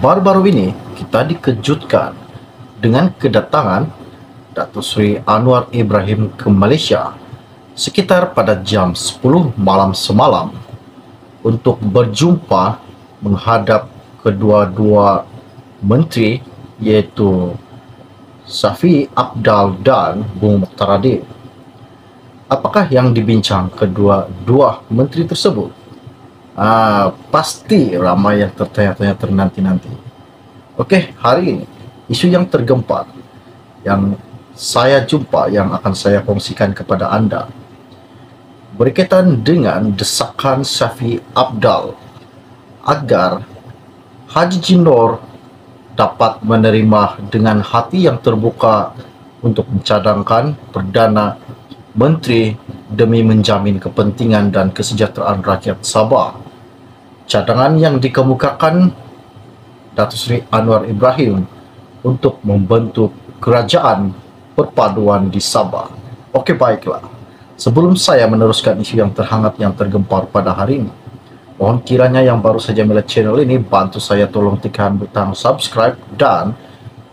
Baru-baru ini kita dikejutkan dengan kedatangan Datuk Seri Anwar Ibrahim ke Malaysia sekitar pada jam 10 malam semalam untuk berjumpa menghadap kedua-dua menteri, iaitu Shafie Apdal dan Bung Mokhtar Radin. Apakah yang dibincang kedua-dua menteri tersebut? Pasti ramai yang tertanya-tanya ternanti-nanti. Okey, hari ini isu yang tergempar yang saya jumpa, yang akan saya kongsikan kepada anda, berkaitan dengan desakan Shafie Apdal agar Haji Jinor dapat menerima dengan hati yang terbuka untuk mencadangkan Perdana Menteri demi menjamin kepentingan dan kesejahteraan rakyat Sabah. Cadangan yang dikemukakan Datuk Seri Anwar Ibrahim untuk membentuk kerajaan perpaduan di Sabah. Okey, baiklah. Sebelum saya meneruskan isu yang terhangat yang tergempar pada hari ini, mohon kiranya yang baru saja melihat channel ini, bantu saya tolong tekan butang subscribe dan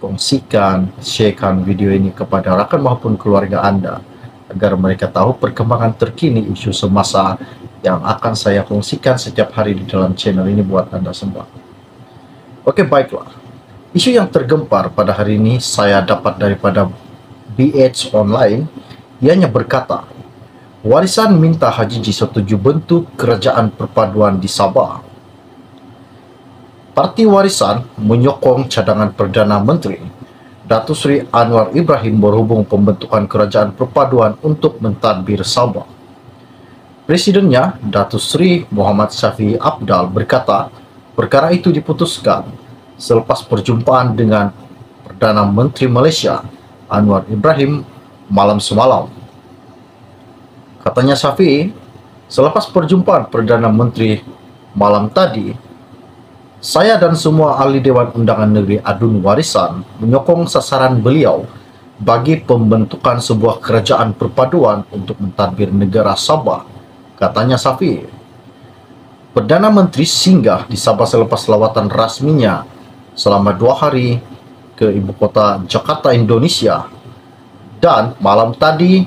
kongsikan, sharekan video ini kepada rakan maupun keluarga anda agar mereka tahu perkembangan terkini isu semasa yang akan saya kongsikan setiap hari di dalam channel ini buat anda semua. Okey, baiklah. Isu yang tergempar pada hari ini saya dapat daripada BH Online. Ianya berkata, Warisan minta Haji setuju bentuk kerajaan perpaduan di Sabah. Parti Warisan menyokong cadangan Perdana Menteri Datuk Seri Anwar Ibrahim berhubung pembentukan kerajaan perpaduan untuk mentadbir Sabah. Presidennya, Datuk Seri Muhammad Shafie Apdal, berkata perkara itu diputuskan selepas perjumpaan dengan Perdana Menteri Malaysia Anwar Ibrahim malam semalam. Katanya Shafie, selepas perjumpaan Perdana Menteri malam tadi, saya dan semua ahli Dewan Undangan Negeri Adun Warisan menyokong sasaran beliau bagi pembentukan sebuah kerajaan perpaduan untuk mentadbir negara Sabah. Katanya Shafie, Perdana Menteri singgah di Sabah selepas lawatan rasminya selama 2 hari ke ibu kota Jakarta, Indonesia, dan malam tadi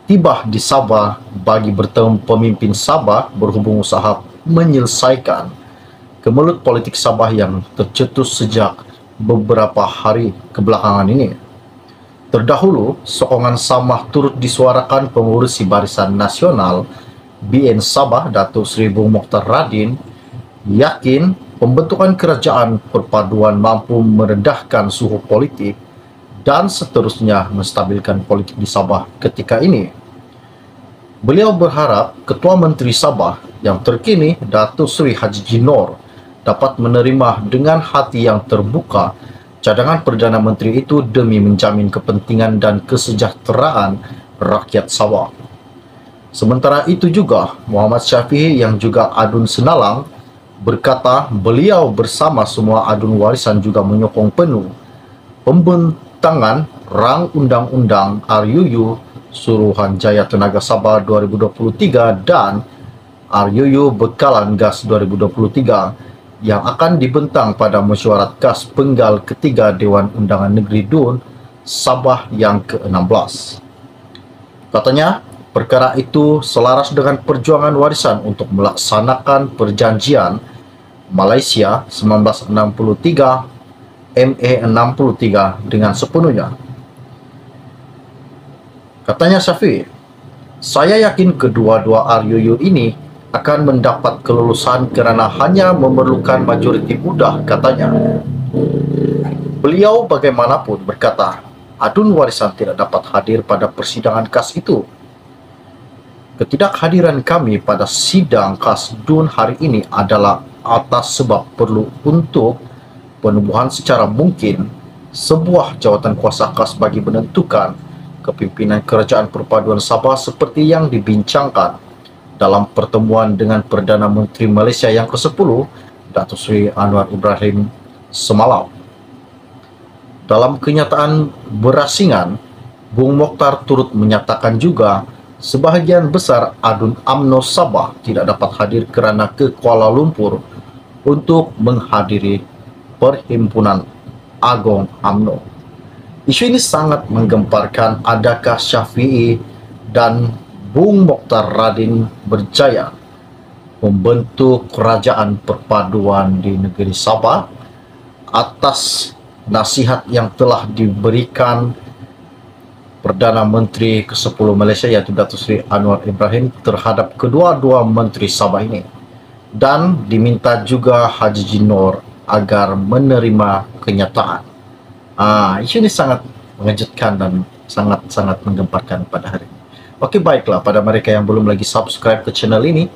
tiba di Sabah bagi bertemu pemimpin Sabah berhubung usaha menyelesaikan kemelut politik Sabah yang tercetus sejak beberapa hari kebelakangan ini. Terdahulu, sokongan Sabah turut disuarakan pengurusi Barisan Nasional BN Sabah Datuk Seri Bung Mokhtar Radin, yakin pembentukan kerajaan perpaduan mampu meredahkan suhu politik dan seterusnya menstabilkan politik di Sabah ketika ini. Beliau berharap Ketua Menteri Sabah yang terkini, Datuk Seri Haji Jinor, dapat menerima dengan hati yang terbuka cadangan Perdana Menteri itu demi menjamin kepentingan dan kesejahteraan rakyat Sabah. Sementara itu juga, Muhammad Shafie yang juga Adun Senalang berkata beliau bersama semua Adun Warisan juga menyokong penuh pembentangan Rang Undang-Undang RUU Suruhanjaya Tenaga Sabah 2023 dan RUU Bekalan Gas 2023 yang akan dibentang pada mesyuarat Kas Penggal ketiga Dewan Undangan Negeri DUN Sabah yang ke-16. Katanya, perkara itu selaras dengan perjuangan warisan untuk melaksanakan perjanjian Malaysia 1963 MA 63 dengan sepenuhnya. Katanya Shafie, saya yakin kedua-dua RUU ini akan mendapat kelulusan kerana hanya memerlukan majoriti mudah, katanya. Beliau bagaimanapun berkata, Adun Warisan tidak dapat hadir pada persidangan KAS itu. Ketidakhadiran kami pada sidang KAS DUN hari ini adalah atas sebab perlu untuk penubuhan secara mungkin sebuah jawatan kuasa KAS bagi menentukan kepimpinan kerajaan perpaduan Sabah seperti yang dibincangkan dalam pertemuan dengan Perdana Menteri Malaysia yang ke-10 Datuk Seri Anwar Ibrahim semalam. Dalam kenyataan berasingan, Bung Mokhtar turut menyatakan juga sebahagian besar Adun UMNO Sabah tidak dapat hadir kerana ke Kuala Lumpur untuk menghadiri Perhimpunan Agong UMNO. Isu ini sangat menggemparkan. Adakah Syafi'i dan Bung Mokhtar Radin berjaya membentuk kerajaan perpaduan di negeri Sabah atas nasihat yang telah diberikan Perdana Menteri ke-10 Malaysia, yaitu Datuk Seri Anwar Ibrahim, terhadap kedua-dua Menteri Sabah ini, dan diminta juga Haji Jinor agar menerima kenyataan. Isu ini sangat mengejutkan dan sangat-sangat menggemparkan pada hari ini. Oke, baiklah, pada mereka yang belum lagi subscribe ke channel ini,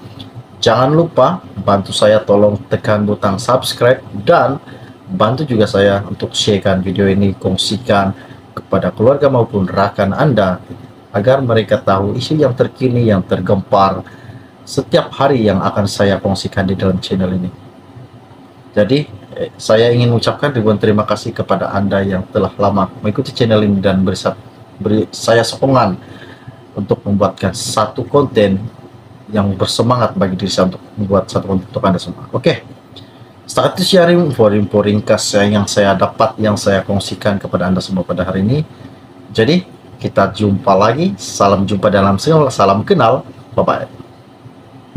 jangan lupa bantu saya, tolong tekan butang subscribe, dan bantu juga saya untuk sharekan video ini, kongsikan kepada keluarga maupun rakan Anda agar mereka tahu isu yang terkini, yang tergempar setiap hari yang akan saya kongsikan di dalam channel ini. Jadi saya ingin mengucapkan ribuan terima kasih kepada Anda yang telah lama mengikuti channel ini dan beri saya sokongan untuk membuatkan satu konten yang bersemangat bagi diri saya untuk membuat satu konten untuk Anda semua. Oke, setakat itu sharing info ringkas yang saya dapat, yang saya kongsikan kepada Anda semua pada hari ini. Jadi kita jumpa lagi. Salam jumpa dalam salam kenal. Bye-bye.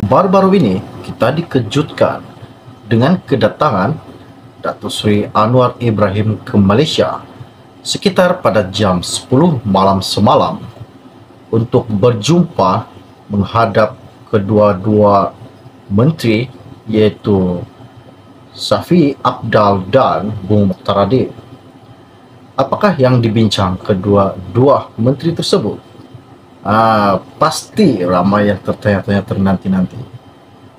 Baru-baru ini kita dikejutkan dengan kedatangan Datuk Seri Anwar Ibrahim ke Malaysia sekitar pada jam 10 malam semalam untuk berjumpa menghadap kedua-dua menteri, yaitu Syafi'i Apdal dan Bung Mokhtar Radin. Apakah yang dibincang kedua-dua menteri tersebut? Pasti ramai yang tertanya-tanya ternanti-nanti.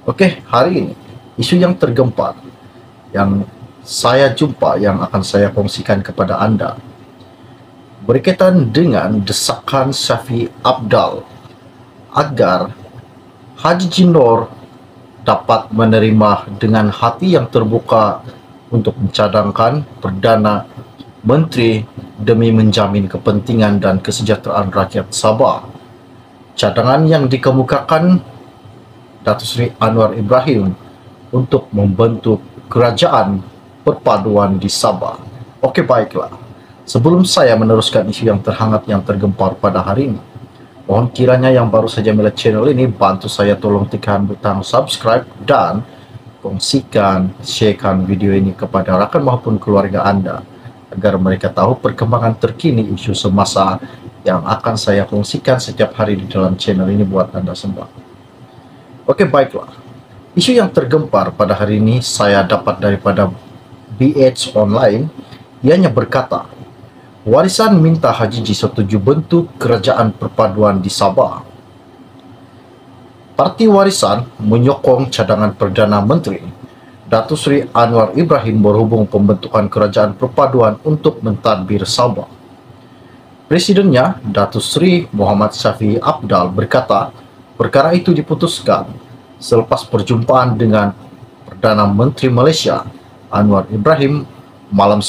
Oke, hari ini isu yang tergempar yang saya jumpa, yang akan saya kongsikan kepada Anda, berkaitan dengan desakan Syafi'i Apdal agar Haji Jinor dapat menerima dengan hati yang terbuka untuk mencadangkan Perdana Menteri demi menjamin kepentingan dan kesejahteraan rakyat Sabah. Cadangan yang dikemukakan Datuk Seri Anwar Ibrahim untuk membentuk kerajaan perpaduan di Sabah. Oke, baiklah. Sebelum saya meneruskan isu yang terhangat, yang tergempar pada hari ini, mohon kiranya yang baru saja melihat channel ini, bantu saya tolong tekan butang subscribe dan kongsikan, sharekan video ini kepada rakan maupun keluarga Anda agar mereka tahu perkembangan terkini isu semasa yang akan saya kongsikan setiap hari di dalam channel ini buat Anda semua. Oke, baiklah. Isu yang tergempar pada hari ini saya dapat daripada BH Online. Ianya berkata, warisan minta Haji Ji setuju bentuk kerajaan perpaduan di Sabah. Parti Warisan menyokong cadangan Perdana Menteri Datuk Seri Anwar Ibrahim berhubung pembentukan kerajaan perpaduan untuk mentadbir Sabah. Presidennya, Datuk Seri Muhammad Syafi'i Apdal, berkata perkara itu diputuskan selepas perjumpaan dengan Perdana Menteri Malaysia Anwar Ibrahim malam